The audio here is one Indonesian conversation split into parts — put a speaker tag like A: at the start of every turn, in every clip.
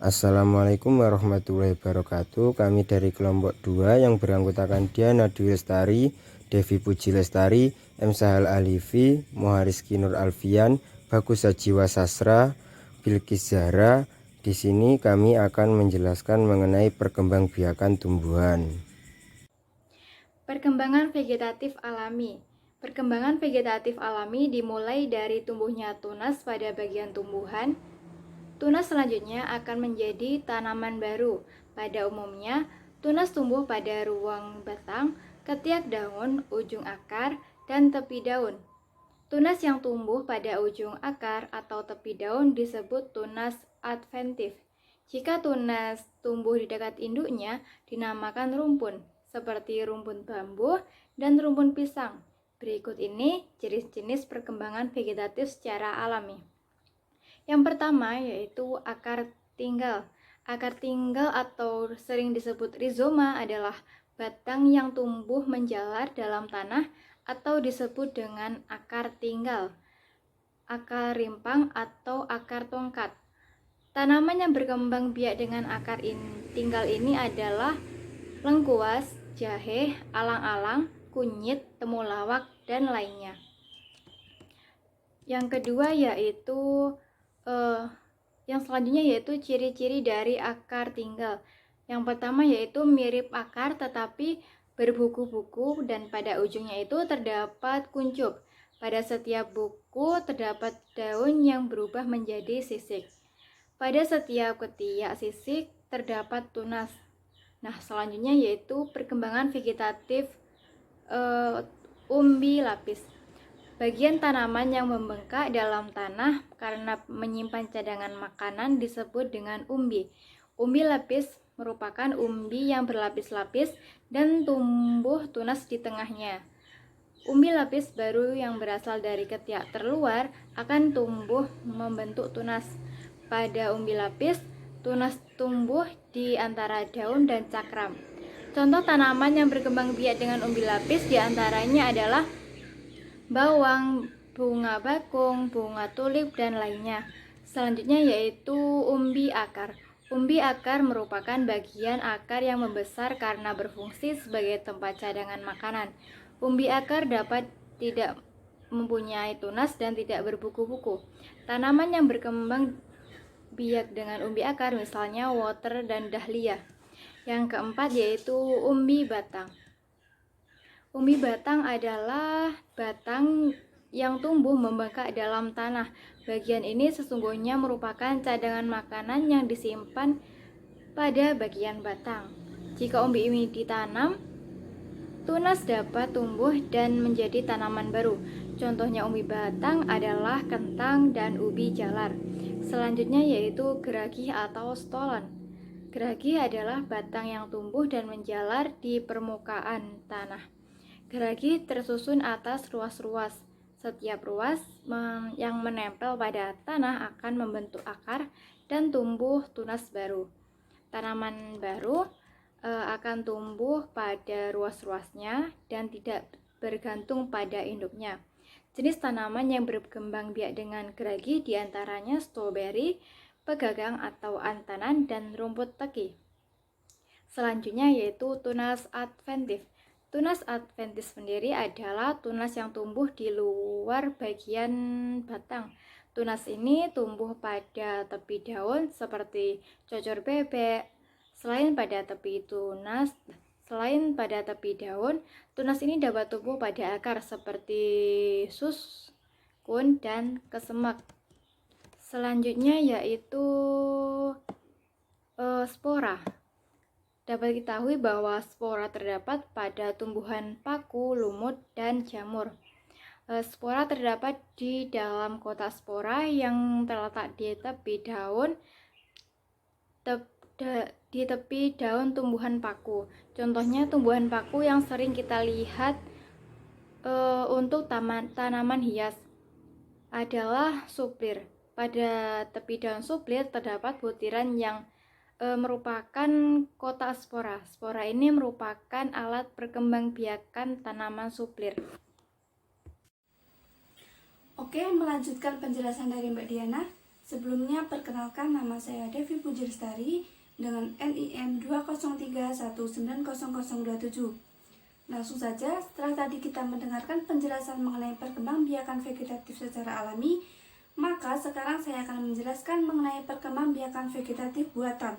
A: Assalamualaikum warahmatullahi wabarakatuh. Kami dari kelompok 2 yang beranggotakan Diana Dwi Lestari, Devi Puji Lestari, M. Sahal Alifi, Moharizki Nur Alfian, Bagus Sajiwa Sasra, Bilkis Zahra. Di sini kami akan menjelaskan mengenai perkembangbiakan tumbuhan.
B: Perkembangan vegetatif alami. Perkembangan vegetatif alami dimulai dari tumbuhnya tunas pada bagian tumbuhan. Tunas selanjutnya akan menjadi tanaman baru. Pada umumnya, tunas tumbuh pada ruang batang, ketiak daun, ujung akar, dan tepi daun. Tunas yang tumbuh pada ujung akar atau tepi daun disebut tunas adventif. Jika tunas tumbuh di dekat induknya, dinamakan rumpun, seperti rumpun bambu dan rumpun pisang. Berikut ini jenis-jenis perkembangan vegetatif secara alami. Yang pertama yaitu akar tinggal. Akar tinggal atau sering disebut rizoma adalah batang yang tumbuh menjalar dalam tanah atau disebut dengan akar tinggal, akar rimpang atau akar tongkat. Tanaman yang berkembang biak dengan akar tinggal ini adalah lengkuas, jahe, alang-alang, kunyit, temulawak, dan lainnya. Yang kedua yang selanjutnya yaitu ciri-ciri dari akar tinggal. Yang pertama yaitu mirip akar tetapi berbuku-buku dan pada ujungnya itu terdapat kuncup. Pada setiap buku terdapat daun yang berubah menjadi sisik. Pada setiap ketiak sisik terdapat tunas. Nah, selanjutnya yaitu perkembangan vegetatif umbi lapis. Bagian tanaman yang membengkak dalam tanah karena menyimpan cadangan makanan disebut dengan umbi. Umbi lapis merupakan umbi yang berlapis-lapis dan tumbuh tunas di tengahnya. Umbi lapis baru yang berasal dari ketiak terluar akan tumbuh membentuk tunas. Pada umbi lapis, tunas tumbuh di antara daun dan cakram. Contoh tanaman yang berkembang biak dengan umbi lapis diantaranya adalah bawang, bunga bakung, bunga tulip, dan lainnya. Selanjutnya yaitu umbi akar. Umbi akar merupakan bagian akar yang membesar karena berfungsi sebagai tempat cadangan makanan. Umbi akar dapat tidak mempunyai tunas dan tidak berbuku-buku. Tanaman yang berkembang biak dengan umbi akar misalnya water dan dahlia. Yang keempat yaitu umbi batang. Umbi batang adalah batang yang tumbuh membengkak dalam tanah. Bagian ini sesungguhnya merupakan cadangan makanan yang disimpan pada bagian batang. Jika umbi ini ditanam, tunas dapat tumbuh dan menjadi tanaman baru. Contohnya umbi batang adalah kentang dan ubi jalar. Selanjutnya yaitu geragi atau stolon. Geragi adalah batang yang tumbuh dan menjalar di permukaan tanah. Geragi tersusun atas ruas-ruas. Setiap ruas yang menempel pada tanah akan membentuk akar dan tumbuh tunas baru. Tanaman baru akan tumbuh pada ruas-ruasnya dan tidak bergantung pada induknya. Jenis tanaman yang berkembang biak dengan geragi diantaranya stroberi, pegagang atau antanan, dan rumput teki. Selanjutnya yaitu tunas adventif. Tunas adventif sendiri adalah tunas yang tumbuh di luar bagian batang. Tunas ini tumbuh pada tepi daun seperti cocor bebek. Selain pada tepi daun, tunas ini dapat tumbuh pada akar seperti kun dan kesemek. Selanjutnya yaitu spora. Dapat diketahui bahwa spora terdapat pada tumbuhan paku, lumut, dan jamur. Spora terdapat di dalam kotak spora yang terletak di tepi daun tumbuhan paku. Contohnya tumbuhan paku yang sering kita lihat untuk tanaman hias adalah suplir. Pada tepi daun suplir terdapat butiran yang merupakan kotak spora. Spora ini merupakan alat perkembangbiakan tanaman suplir.
C: Oke, melanjutkan penjelasan dari Mbak Diana. Sebelumnya perkenalkan, nama saya Devi Puji Lestari dengan NIM 203190027. Langsung saja, setelah tadi kita mendengarkan penjelasan mengenai perkembangbiakan vegetatif secara alami, maka sekarang saya akan menjelaskan mengenai perkembangbiakan vegetatif buatan.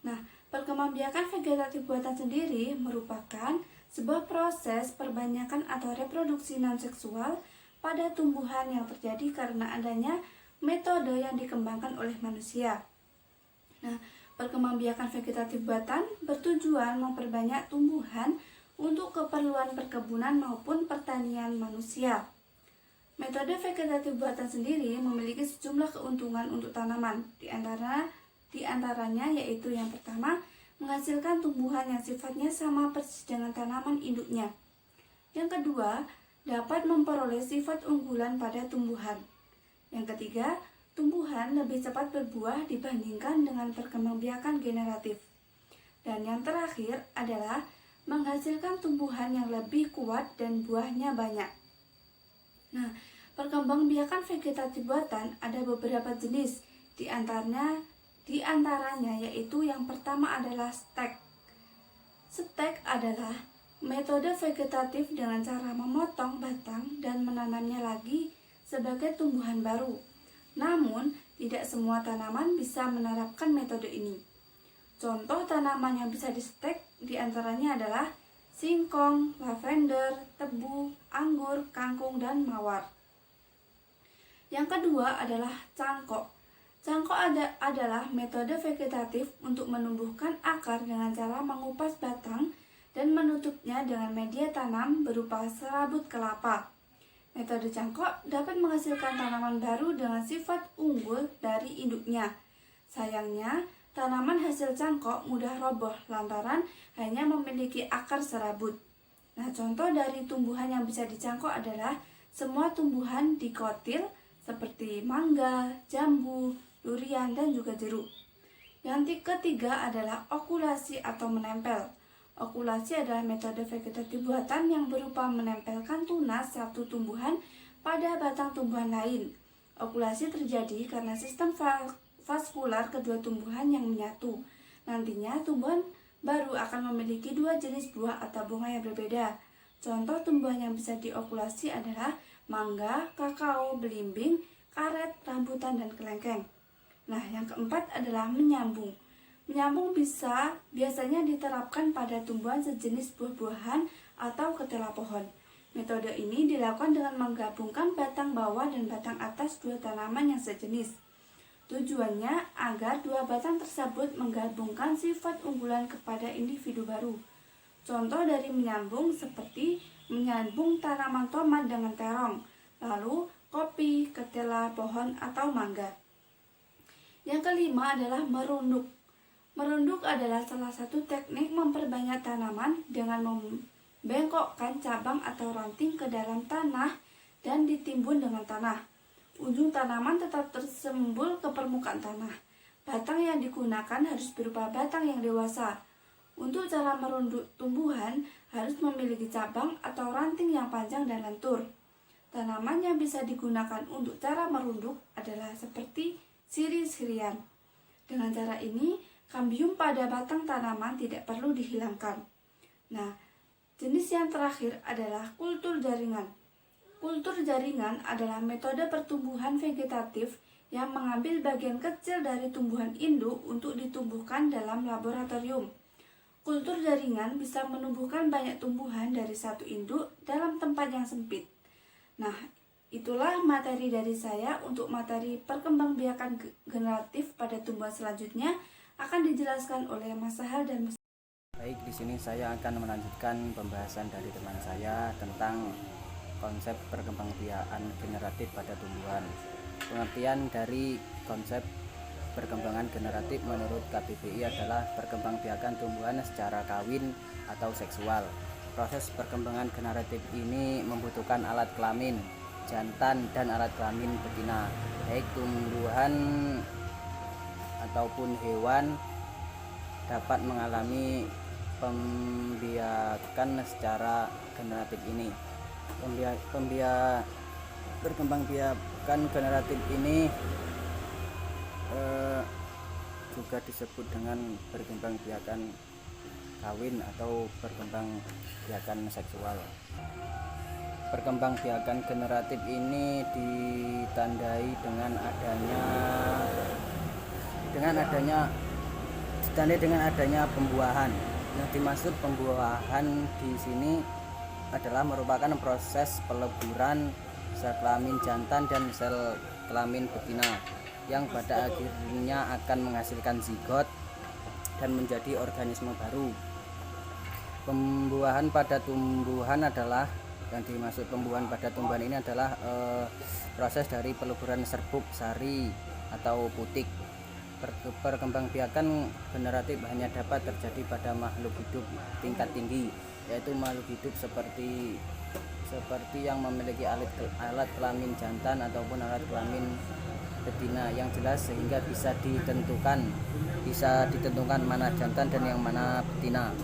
C: Nah, perkembangbiakan vegetatif buatan sendiri merupakan sebuah proses perbanyakan atau reproduksi non-seksual pada tumbuhan yang terjadi karena adanya metode yang dikembangkan oleh manusia. Nah, perkembangbiakan vegetatif buatan bertujuan memperbanyak tumbuhan untuk keperluan perkebunan maupun pertanian manusia. Metode vegetatif buatan sendiri memiliki sejumlah keuntungan untuk tanaman, di antaranya yaitu yang pertama, menghasilkan tumbuhan yang sifatnya sama persis dengan tanaman induknya. Yang kedua, dapat memperoleh sifat unggulan pada tumbuhan. Yang ketiga, tumbuhan lebih cepat berbuah dibandingkan dengan perkembangbiakan generatif. Dan yang terakhir adalah menghasilkan tumbuhan yang lebih kuat dan buahnya banyak. Nah, perkembangbiakan vegetatif buatan ada beberapa jenis, di antaranya yaitu yang pertama adalah stek. Stek adalah metode vegetatif dengan cara memotong batang dan menanamnya lagi sebagai tumbuhan baru. Namun, tidak semua tanaman bisa menerapkan metode ini. Contoh tanaman yang bisa distek diantaranya adalah singkong, lavender, tebu, anggur, kangkung, dan mawar. Yang kedua adalah cangkok. Cangkok adalah metode vegetatif untuk menumbuhkan akar dengan cara mengupas batang dan menutupnya dengan media tanam berupa serabut kelapa. Metode cangkok dapat menghasilkan tanaman baru dengan sifat unggul dari induknya. Sayangnya, tanaman hasil cangkok mudah roboh lantaran hanya memiliki akar serabut. Nah, contoh dari tumbuhan yang bisa dicangkok adalah semua tumbuhan dikotil seperti mangga, jambu, durian, dan juga jeruk. Yang ketiga adalah okulasi atau menempel. Okulasi adalah metode vegetatif buatan yang berupa menempelkan tunas satu tumbuhan pada batang tumbuhan lain. Okulasi terjadi karena sistem vaskular kedua tumbuhan yang menyatu. Nantinya tumbuhan baru akan memiliki dua jenis buah atau bunga yang berbeda. Contoh tumbuhan yang bisa diokulasi adalah mangga, kakao, belimbing, karet, rambutan, dan kelengkeng. Nah, yang keempat adalah menyambung. Menyambung biasanya diterapkan pada tumbuhan sejenis buah-buahan atau ketela pohon. Metode ini dilakukan dengan menggabungkan batang bawah dan batang atas dua tanaman yang sejenis. Tujuannya agar dua batang tersebut menggabungkan sifat unggulan kepada individu baru. Contoh dari menyambung seperti menyambung tanaman tomat dengan terong, lalu kopi, ketela pohon, atau mangga. Yang kelima adalah merunduk. Merunduk adalah salah satu teknik memperbanyak tanaman dengan membengkokkan cabang atau ranting ke dalam tanah dan ditimbun dengan tanah. Ujung tanaman tetap tersembul ke permukaan tanah. Batang yang digunakan harus berupa batang yang dewasa. Untuk cara merunduk tumbuhan harus memiliki cabang atau ranting yang panjang dan lentur. Tanaman yang bisa digunakan untuk cara merunduk adalah seperti sirih-sirihan. Dengan cara ini, kambium pada batang tanaman tidak perlu dihilangkan. Nah, jenis yang terakhir adalah kultur jaringan. Kultur jaringan adalah metode pertumbuhan vegetatif yang mengambil bagian kecil dari tumbuhan induk untuk ditumbuhkan dalam laboratorium. Kultur jaringan bisa menumbuhkan banyak tumbuhan dari satu induk dalam tempat yang sempit. Nah, itulah materi dari saya. Untuk materi perkembangbiakan generatif pada tumbuhan selanjutnya akan dijelaskan oleh Mas Sahal dan Mas.
D: Baik, di sini saya akan melanjutkan pembahasan dari teman saya tentang konsep perkembangbiakan generatif pada tumbuhan. Pengertian dari konsep perkembangan generatif menurut KBBI adalah perkembangbiakan tumbuhan secara kawin atau seksual. Proses perkembangan generatif ini membutuhkan alat kelamin jantan dan alat kelamin betina, baik tumbuhan ataupun hewan dapat mengalami pembiakan secara generatif ini. Perkembangbiakan generatif ini juga disebut dengan perkembangbiakan kawin atau perkembangbiakan seksual. Perkembangbiakan generatif ini ditandai dengan adanya pembuahan. Yang dimaksud pembuahan di sini adalah merupakan proses peleburan sel kelamin jantan dan sel kelamin betina yang pada akhirnya akan menghasilkan zigot dan menjadi organisme baru. Pembuahan pada tumbuhan adalah yang dimaksud pembuahan pada tumbuhan ini adalah proses dari peleburan serbuk, sari atau putik. Perkembangbiakan generatif hanya dapat terjadi pada makhluk hidup tingkat tinggi, yaitu makhluk hidup seperti yang memiliki alat kelamin jantan ataupun alat kelamin betina yang jelas, sehingga bisa ditentukan mana jantan dan yang mana betina.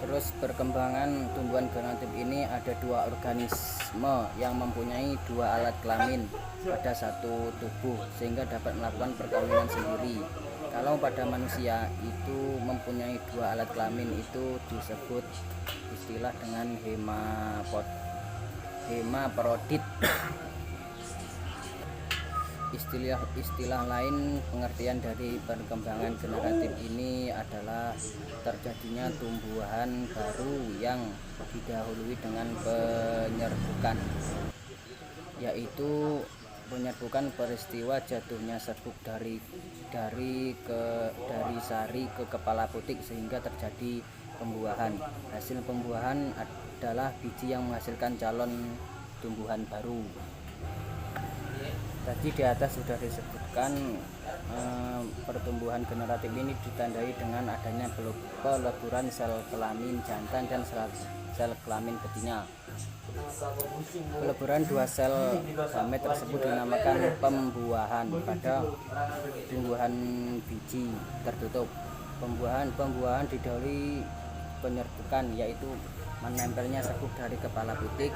D: Terus perkembangan tumbuhan generatif ini ada 2 organisme yang mempunyai 2 alat kelamin pada satu tubuh sehingga dapat melakukan perkawinan sendiri. Kalau pada manusia itu mempunyai 2 alat kelamin itu disebut istilah dengan hermaprodit. Istilah lain pengertian dari perkembangan generatif ini adalah terjadinya tumbuhan baru yang didahului dengan penyerbukan, yaitu penyerbukan peristiwa jatuhnya serbuk dari sari ke kepala putik sehingga terjadi pembuahan. Hasil pembuahan adalah biji yang menghasilkan calon tumbuhan baru. Tadi di atas sudah disebutkan pertumbuhan generatif ini ditandai dengan adanya peleburan sel kelamin jantan dan sel kelamin betina. Peleburan 2 sel gamet tersebut dinamakan pembuahan pada tumbuhan biji tertutup. Pembuahan didahului penyerbukan, yaitu menempelnya serbuk dari kepala putik.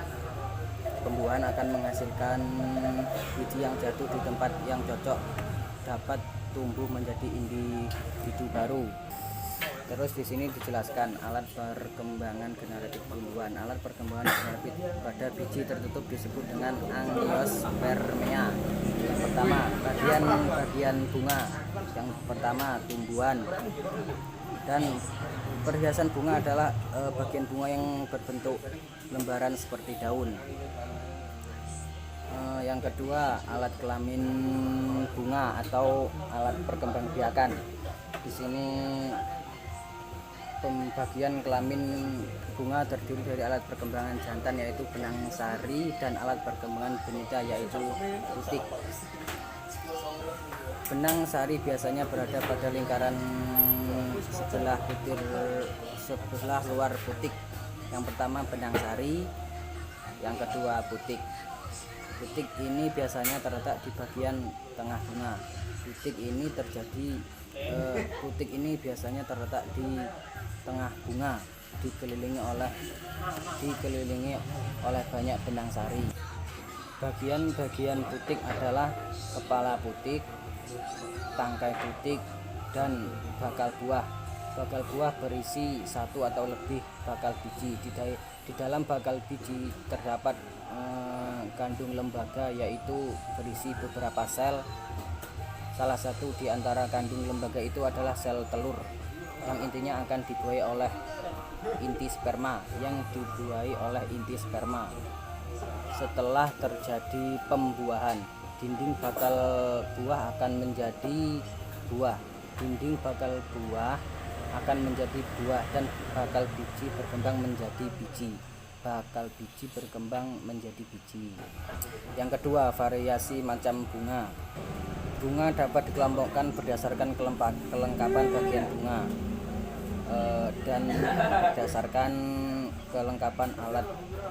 D: Pembuahan akan menghasilkan biji yang jatuh di tempat yang cocok, dapat tumbuh menjadi individu baru. Terus di sini dijelaskan alat perkembangan generatif tumbuhan. Alat perkembangan generatif pada biji tertutup disebut dengan angiospermia. Yang pertama bagian bunga, yang pertama tumbuhan, dan perhiasan bunga adalah bagian bunga yang berbentuk lembaran seperti daun. Yang kedua alat kelamin bunga atau alat perkembangbiakan. Di sini pembagian kelamin bunga terdiri dari alat perkembangan jantan yaitu benang sari dan alat perkembangan betina yaitu putik. Benang sari biasanya berada pada lingkaran sebelah luar putik. Yang pertama benang sari, yang kedua putik. Putik ini biasanya terletak di bagian tengah bunga. Putik ini biasanya terletak di tengah bunga, dikelilingi oleh banyak benang sari. Bagian-bagian putik adalah kepala putik, tangkai putik, dan bakal buah. Bakal buah berisi 1 atau lebih bakal biji. Di dalam bakal biji terdapat kandung lembaga, yaitu berisi beberapa sel. Salah satu di antara kandung lembaga itu adalah sel telur yang intinya akan dibuahi oleh inti sperma Setelah terjadi pembuahan, dinding bakal buah akan menjadi buah. Dan bakal biji berkembang menjadi biji. Yang kedua, variasi macam bunga. Bunga dapat dikelompokkan berdasarkan kelengkapan bagian bunga dan berdasarkan kelengkapan alat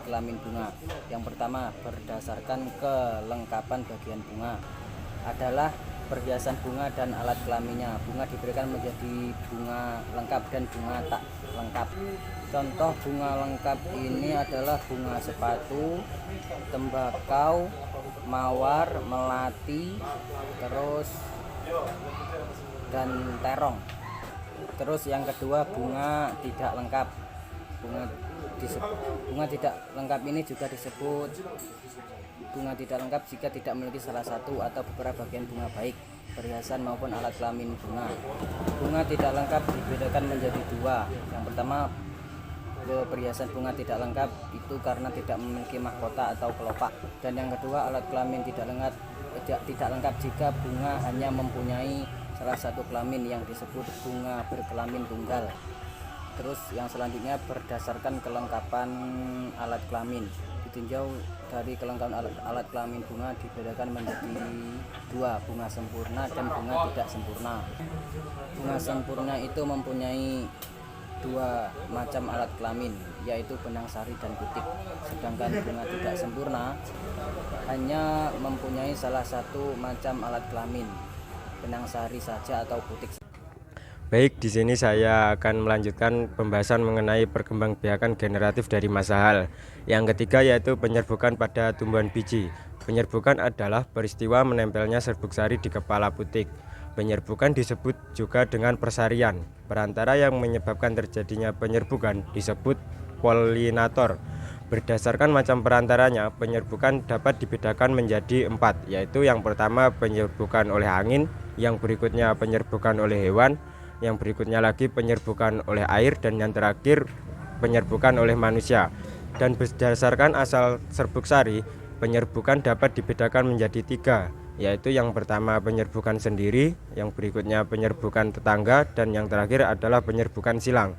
D: kelamin bunga. Yang pertama, berdasarkan kelengkapan bagian bunga adalah perhiasan bunga dan alat kelaminnya. Bunga diberikan menjadi bunga lengkap dan bunga tak lengkap. Contoh bunga lengkap ini adalah bunga sepatu, tembakau, mawar, melati, terus dan terong. Terus yang kedua bunga tidak lengkap. Bunga tidak lengkap ini juga disebut bunga tidak lengkap jika tidak memiliki salah satu atau beberapa bagian bunga baik perhiasan maupun alat kelamin bunga. Bunga tidak lengkap dibedakan menjadi dua. Yang pertama, perhiasan bunga tidak lengkap itu karena tidak memiliki mahkota atau kelopak. Dan yang kedua, alat kelamin tidak lengkap jika bunga hanya mempunyai salah satu kelamin yang disebut bunga berkelamin tunggal. Terus yang selanjutnya, berdasarkan kelengkapan alat kelamin, ditinjau dari kelengkapan alat kelamin bunga dibedakan menjadi dua, bunga sempurna dan bunga tidak sempurna. Bunga sempurna itu mempunyai dua macam alat kelamin, yaitu benang sari dan putik. Sedangkan bunga tidak sempurna hanya mempunyai salah satu macam alat kelamin, benang sari saja atau putik.
A: Baik, di sini saya akan melanjutkan pembahasan mengenai perkembangbiakan generatif dari masa hal. Yang ketiga yaitu penyerbukan pada tumbuhan biji. Penyerbukan adalah peristiwa menempelnya serbuk sari di kepala putik. Penyerbukan disebut juga dengan persarian. Perantara yang menyebabkan terjadinya penyerbukan disebut polinator. Berdasarkan macam perantaranya, penyerbukan dapat dibedakan menjadi 4, yaitu yang pertama penyerbukan oleh angin, yang berikutnya penyerbukan oleh hewan, yang berikutnya lagi penyerbukan oleh air, dan yang terakhir penyerbukan oleh manusia. Dan berdasarkan asal serbuk sari, penyerbukan dapat dibedakan menjadi 3, yaitu yang pertama penyerbukan sendiri, yang berikutnya penyerbukan tetangga, dan yang terakhir adalah penyerbukan silang.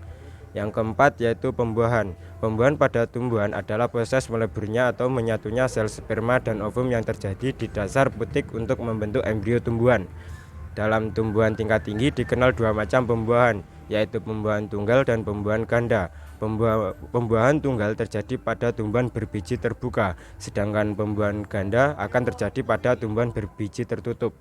A: Yang keempat yaitu pembuahan. Pembuahan pada tumbuhan adalah proses meleburnya atau menyatunya sel sperma dan ovum yang terjadi di dasar putik untuk membentuk embrio tumbuhan. Dalam tumbuhan tingkat tinggi dikenal dua macam pembuahan, yaitu pembuahan tunggal dan pembuahan ganda. Pembuahan tunggal terjadi pada tumbuhan berbiji terbuka, sedangkan pembuahan ganda akan terjadi pada tumbuhan berbiji tertutup.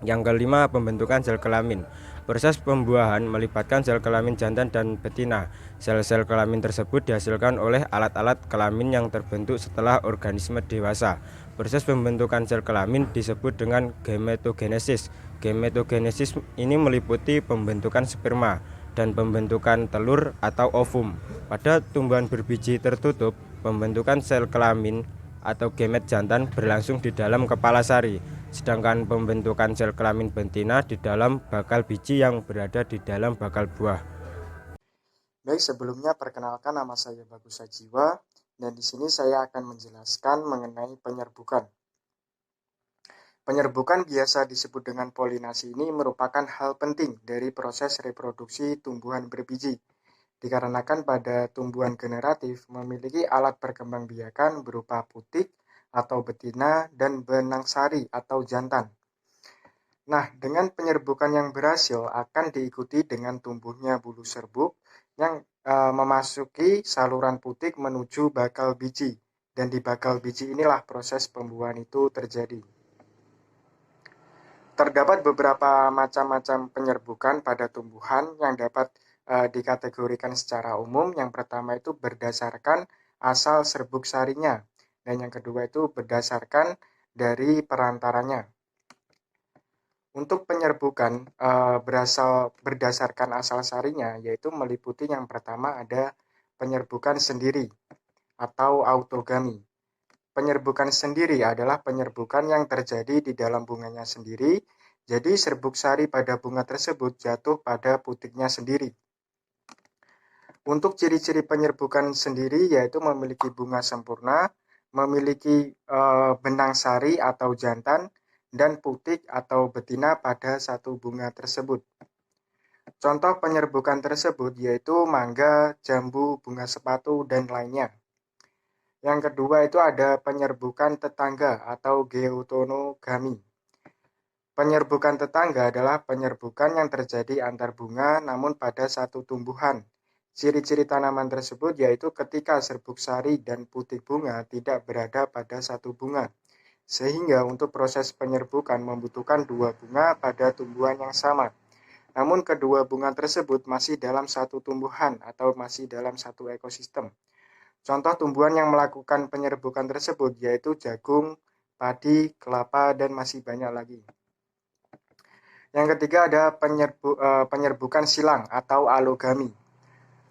A: Yang kelima, pembentukan sel kelamin. Proses pembuahan melibatkan sel kelamin jantan dan betina. Sel-sel kelamin tersebut dihasilkan oleh alat-alat kelamin yang terbentuk setelah organisme dewasa. Proses pembentukan sel kelamin disebut dengan gametogenesis. Gametogenesis ini meliputi pembentukan sperma dan pembentukan telur atau ovum. Pada tumbuhan berbiji tertutup, pembentukan sel kelamin atau gamet jantan berlangsung di dalam kepala sari, sedangkan pembentukan sel kelamin betina di dalam bakal biji yang berada di dalam bakal buah.
E: Baik, sebelumnya perkenalkan, nama saya Bagus Sajiwa, dan di sini saya akan menjelaskan mengenai penyerbukan. Penyerbukan biasa disebut dengan polinasi ini merupakan hal penting dari proses reproduksi tumbuhan berbiji, dikarenakan pada tumbuhan generatif memiliki alat perkembangbiakan berupa putik atau betina dan benang sari atau jantan. Nah, dengan penyerbukan yang berhasil akan diikuti dengan tumbuhnya bulu serbuk yang memasuki saluran putik menuju bakal biji, dan di bakal biji inilah proses pembuahan itu terjadi. Terdapat beberapa macam-macam penyerbukan pada tumbuhan yang dapat dikategorikan secara umum. Yang pertama itu berdasarkan asal serbuk sarinya, dan yang kedua itu berdasarkan dari perantaranya. Untuk penyerbukan berdasarkan asal sarinya, yaitu meliputi yang pertama ada penyerbukan sendiri atau autogami. Penyerbukan sendiri adalah penyerbukan yang terjadi di dalam bunganya sendiri, jadi serbuk sari pada bunga tersebut jatuh pada putiknya sendiri. Untuk ciri-ciri penyerbukan sendiri yaitu memiliki bunga sempurna, memiliki benang sari atau jantan, dan putik atau betina pada satu bunga tersebut. Contoh penyerbukan tersebut yaitu mangga, jambu, bunga sepatu, dan lainnya. Yang kedua itu ada penyerbukan tetangga atau geotonogami. Penyerbukan tetangga adalah penyerbukan yang terjadi antar bunga namun pada satu tumbuhan. Ciri-ciri tanaman tersebut yaitu ketika serbuk sari dan putik bunga tidak berada pada satu bunga. Sehingga untuk proses penyerbukan membutuhkan dua bunga pada tumbuhan yang sama. Namun kedua bunga tersebut masih dalam satu tumbuhan atau masih dalam satu ekosistem. Contoh tumbuhan yang melakukan penyerbukan tersebut yaitu jagung, padi, kelapa, dan masih banyak lagi. Yang ketiga ada penyerbukan silang atau alogami.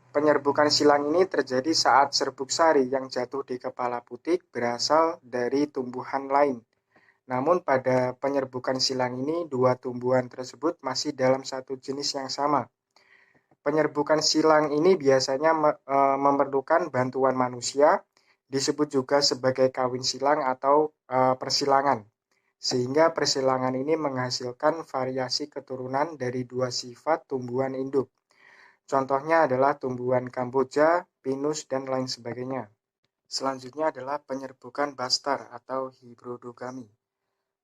E: Penyerbukan silang ini terjadi saat serbuk sari yang jatuh di kepala putik berasal dari tumbuhan lain. Namun pada penyerbukan silang ini, dua tumbuhan tersebut masih dalam satu jenis yang sama. Penyerbukan silang ini biasanya memerlukan bantuan manusia, disebut juga sebagai kawin silang atau persilangan. Sehingga persilangan ini menghasilkan variasi keturunan dari dua sifat tumbuhan induk. Contohnya adalah tumbuhan Kamboja, pinus, dan lain sebagainya. Selanjutnya adalah penyerbukan bastar atau hibridogami.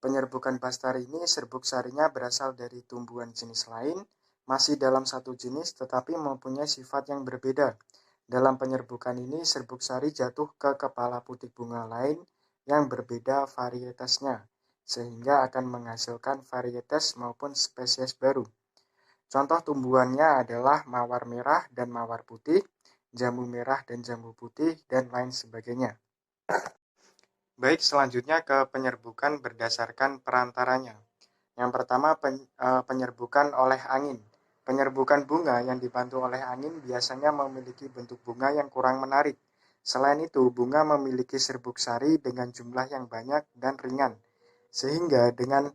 E: Penyerbukan bastar ini serbuk sarinya berasal dari tumbuhan jenis lain, masih dalam satu jenis tetapi mempunyai sifat yang berbeda. Dalam penyerbukan ini serbuk sari jatuh ke kepala putik bunga lain yang berbeda varietasnya, sehingga akan menghasilkan varietas maupun spesies baru. Contoh tumbuhannya adalah mawar merah dan mawar putih, jambu merah dan jambu putih, dan lain sebagainya. Baik, selanjutnya ke penyerbukan berdasarkan perantaranya. Yang pertama, penyerbukan oleh angin. Penyerbukan bunga yang dibantu oleh angin biasanya memiliki bentuk bunga yang kurang menarik. Selain itu, bunga memiliki serbuk sari dengan jumlah yang banyak dan ringan. Sehingga dengan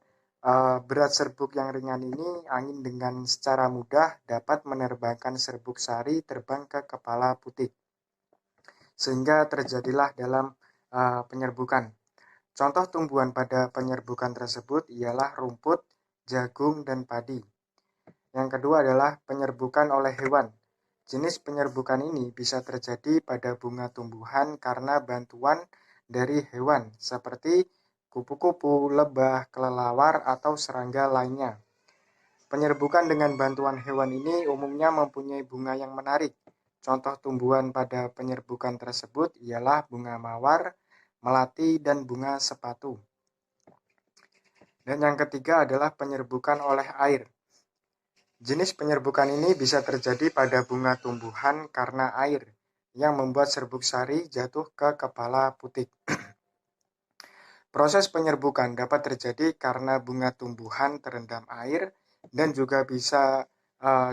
E: berat serbuk yang ringan ini, angin dengan secara mudah dapat menerbangkan serbuk sari terbang ke kepala putik. Sehingga terjadilah dalam penyerbukan. Contoh tumbuhan pada penyerbukan tersebut ialah rumput, jagung, dan padi. Yang kedua adalah penyerbukan oleh hewan. Jenis penyerbukan ini bisa terjadi pada bunga tumbuhan karena bantuan dari hewan seperti kupu-kupu, lebah, kelelawar, atau serangga lainnya. Penyerbukan dengan bantuan hewan ini umumnya mempunyai bunga yang menarik. Contoh tumbuhan pada penyerbukan tersebut ialah bunga mawar, melati, dan bunga sepatu. Dan yang ketiga adalah penyerbukan oleh air. Jenis penyerbukan ini bisa terjadi pada bunga tumbuhan karena air yang membuat serbuk sari jatuh ke kepala putik. Proses penyerbukan dapat terjadi karena bunga tumbuhan terendam air dan juga bisa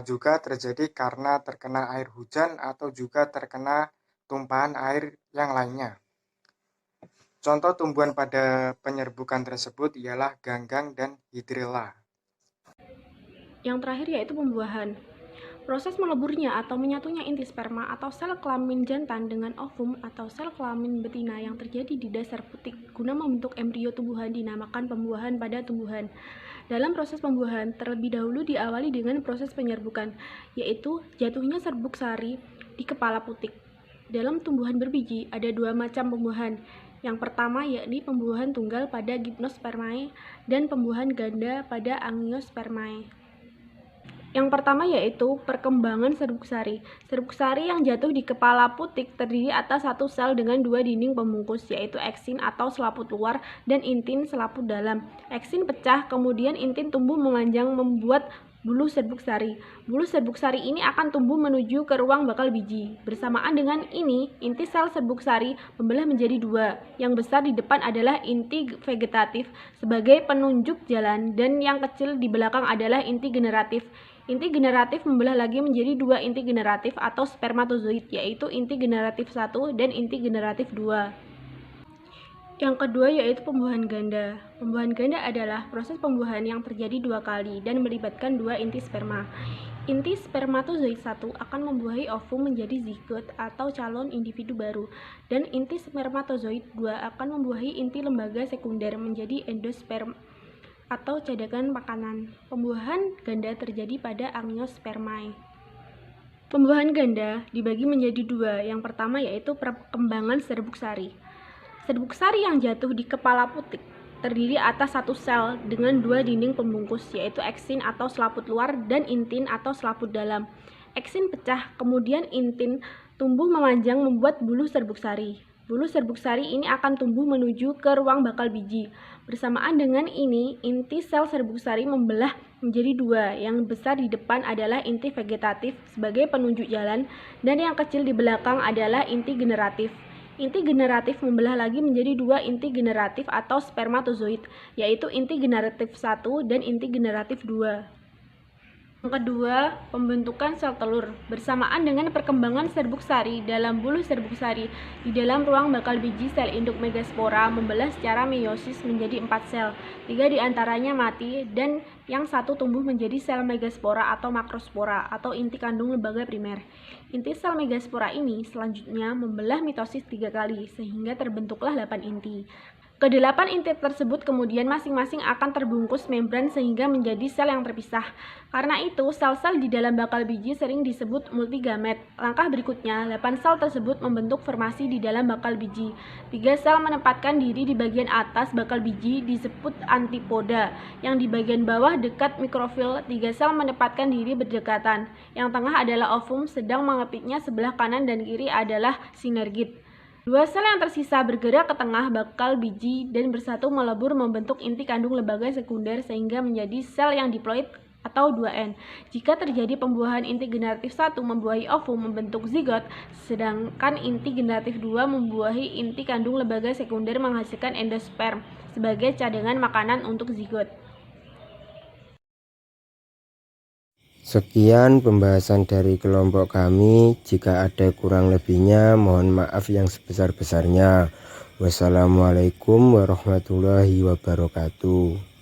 E: juga terjadi karena terkena air hujan atau juga terkena tumpahan air yang lainnya. Contoh tumbuhan pada penyerbukan tersebut ialah ganggang dan hidrilla.
F: Yang terakhir yaitu pembuahan. Proses meleburnya atau menyatunya inti sperma atau sel kelamin jantan dengan ovum atau sel kelamin betina yang terjadi di dasar putik guna membentuk embrio tumbuhan dinamakan pembuahan pada tumbuhan. Dalam proses pembuahan, terlebih dahulu diawali dengan proses penyerbukan, yaitu jatuhnya serbuk sari di kepala putik. Dalam tumbuhan berbiji, ada dua macam pembuahan. Yang pertama yakni pembuahan tunggal pada gymnospermae dan pembuahan ganda pada angiospermae. Yang pertama yaitu perkembangan serbuk sari. Serbuk sari yang jatuh di kepala putik terdiri atas satu sel dengan dua dinding pembungkus, yaitu eksin atau selaput luar dan intin selaput dalam. Eksin pecah, kemudian intin tumbuh memanjang membuat bulu serbuk sari. Bulu serbuk sari ini akan tumbuh menuju ke ruang bakal biji. Bersamaan dengan ini, inti sel serbuk sari membelah menjadi dua. Yang besar di depan adalah inti vegetatif sebagai penunjuk jalan, dan yang kecil di belakang adalah inti generatif. Inti generatif membelah lagi menjadi dua inti generatif atau spermatozoid, yaitu inti generatif 1 dan inti generatif 2. Yang kedua yaitu pembuahan ganda. Pembuahan ganda adalah proses pembuahan yang terjadi dua kali dan melibatkan dua inti sperma. Inti spermatozoid 1 akan membuahi ovum menjadi zigot atau calon individu baru, dan inti spermatozoid 2 akan membuahi inti lembaga sekunder menjadi endosperma atau cadangan makanan. Pembuahan ganda terjadi pada angiospermae. Pembuahan ganda dibagi menjadi dua. Yang pertama yaitu perkembangan serbuk sari. Serbuk sari yang jatuh di kepala putik terdiri atas satu sel dengan dua dinding pembungkus, yaitu eksin atau selaput luar dan intin atau selaput dalam. Eksin pecah, kemudian intin tumbuh memanjang membuat bulu serbuk sari. Bulu serbuk sari ini akan tumbuh menuju ke ruang bakal biji. Bersamaan dengan ini, inti sel serbuk sari membelah menjadi dua. Yang besar di depan adalah inti vegetatif sebagai penunjuk jalan, dan yang kecil di belakang adalah inti generatif. Inti generatif membelah lagi menjadi dua inti generatif atau spermatozoid, yaitu inti generatif 1 dan inti generatif 2. Yang kedua, pembentukan sel telur. Bersamaan dengan perkembangan serbuk sari dalam buluh serbuk sari, di dalam ruang bakal biji sel induk megaspora membelah secara meiosis menjadi 4 sel. 3 diantaranya mati dan yang satu tumbuh menjadi sel megaspora atau makrospora atau inti kandung lembaga primer. Inti sel megaspora ini selanjutnya membelah mitosis 3 kali sehingga terbentuklah 8 inti. Kedelapan inti tersebut kemudian masing-masing akan terbungkus membran sehingga menjadi sel yang terpisah. Karena itu, sel-sel di dalam bakal biji sering disebut multigamet. Langkah berikutnya, 8 sel tersebut membentuk formasi di dalam bakal biji. 3 sel menempatkan diri di bagian atas bakal biji disebut antipoda. Yang di bagian bawah dekat mikrofil, 3 sel menempatkan diri berdekatan. Yang tengah adalah ovum, sedang mengepitnya sebelah kanan dan kiri adalah sinergit. 2 sel yang tersisa bergerak ke tengah bakal biji dan bersatu melebur membentuk inti kandung lembaga sekunder sehingga menjadi sel yang diploid atau 2N. Jika terjadi pembuahan inti generatif 1 membuahi ovum membentuk zigot, sedangkan inti generatif 2 membuahi inti kandung lembaga sekunder menghasilkan endosperm sebagai cadangan makanan untuk zigot.
A: Sekian pembahasan dari kelompok kami. Jika ada kurang lebihnya, mohon maaf yang sebesar-besarnya. Wassalamualaikum warahmatullahi wabarakatuh.